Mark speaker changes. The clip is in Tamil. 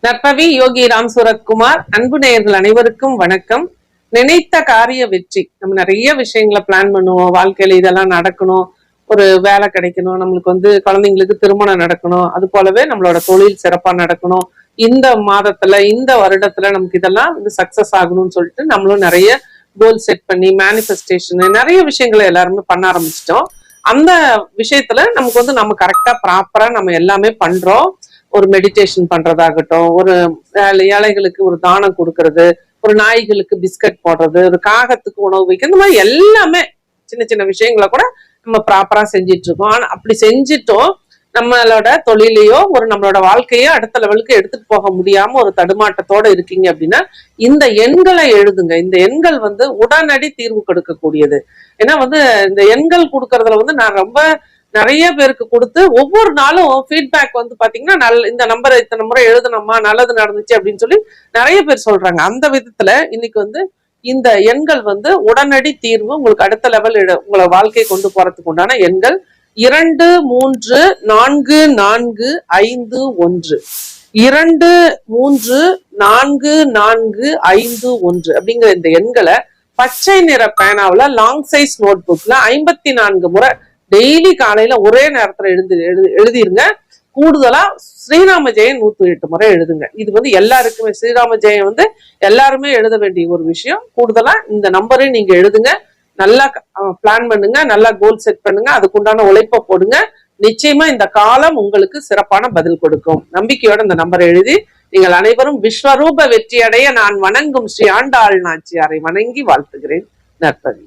Speaker 1: நற்பவி யோகி ராம் சூரத்குமார். அன்பு நேயர்கள் அனைவருக்கும் வணக்கம். நினைத்த காரிய வெற்றி. நம்ம நிறைய விஷயங்களை பிளான் பண்ணுவோம். வாழ்க்கையில இதெல்லாம் நடக்கணும், ஒரு வேலை கிடைக்கணும், நம்மளுக்கு குழந்தைங்களுக்கு திருமணம் நடக்கணும், அது போலவே நம்மளோட தொழில் சிறப்பா நடக்கணும், இந்த மாதத்துல இந்த வருடத்துல நமக்கு இதெல்லாம் சக்சஸ் ஆகணும்னு சொல்லிட்டு நம்மளும் நிறைய கோல் செட் பண்ணி மேனிஃபெஸ்டேஷன் நிறைய விஷயங்களை எல்லாருமே பண்ண ஆரம்பிச்சிட்டோம். அந்த விஷயத்துல நமக்கு நம்ம கரெக்டா ப்ராப்பரா நம்ம எல்லாமே பண்றோம். ஒரு மெடிடேஷன் பண்றதாகட்டும், ஒரு ஏழைகளுக்கு ஒரு தானம் கொடுக்கறது, ஒரு நாய்களுக்கு பிஸ்கட் போடுறது, ஒரு காகத்துக்கு உணவு வைக்கிறது, இந்த மாதிரி எல்லாமே சின்ன சின்ன விஷயங்களை கூட நம்ம ப்ராப்பரா செஞ்சிட்டு இருக்கோம். ஆனா அப்படி செஞ்சிட்டோம் நம்மளோட தொழிலையோ ஒரு நம்மளோட வாழ்க்கையோ அடுத்த லெவலுக்கு எடுத்துட்டு போக முடியாம ஒரு தடுமாட்டத்தோட இருக்கீங்க அப்படின்னா இந்த எண்களை எழுதுங்க. இந்த எண்கள் உடனடி தீர்வு கொடுக்கக்கூடியது. ஏன்னா இந்த எண்கள் கொடுக்கறதுல நான் ரொம்ப நிறைய பேருக்கு கொடுத்து ஒவ்வொரு நாளும் ஃபீட்பேக் பாத்தீங்கன்னா இந்த நம்பரை இத்தனை முறை எழுதணுமா, நல்லது நடந்துச்சு அப்படின்னு சொல்லி நிறைய பேர் சொல்றாங்க. அந்த விதத்துல இன்னைக்கு இந்த எண்கள் உடனடி தீர்வு உங்களுக்கு அடுத்த லெவல் உங்களை வாழ்க்கையை கொண்டு போறதுக்கு உண்டான எண்கள் 2 3 4 4 5 1 2 3 4 4 5 1 அப்படிங்கிற இந்த எண்களை பச்சை நிற பேனாவுல லாங் சைஸ் நோட் புக்ல 54 முறை டெய்லி காலையில ஒரே நேரத்துல எழுதிருங்க. கூடுதலா ஸ்ரீராம ஜெயம் 108 முறை எழுதுங்க. இது எல்லாருக்குமே ஸ்ரீராம ஜெயம் எல்லாருமே எழுத வேண்டிய ஒரு விஷயம். கூடுதலா இந்த நம்பரையும் நீங்க எழுதுங்க. நல்லா பிளான் பண்ணுங்க, நல்லா கோல் செட் பண்ணுங்க, அதுக்குண்டான உழைப்ப போடுங்க. நிச்சயமா இந்த காலம் உங்களுக்கு சிறப்பான பதில் கொடுக்கும். நம்பிக்கையோட இந்த நம்பரை எழுதி நீங்கள் அனைவரும் விஸ்வரூப வெற்றியடைய நான் வணங்கும் ஸ்ரீ ஆண்டாள் நாச்சியாரை வணங்கி வாழ்த்துகிறேன். நற்பவி.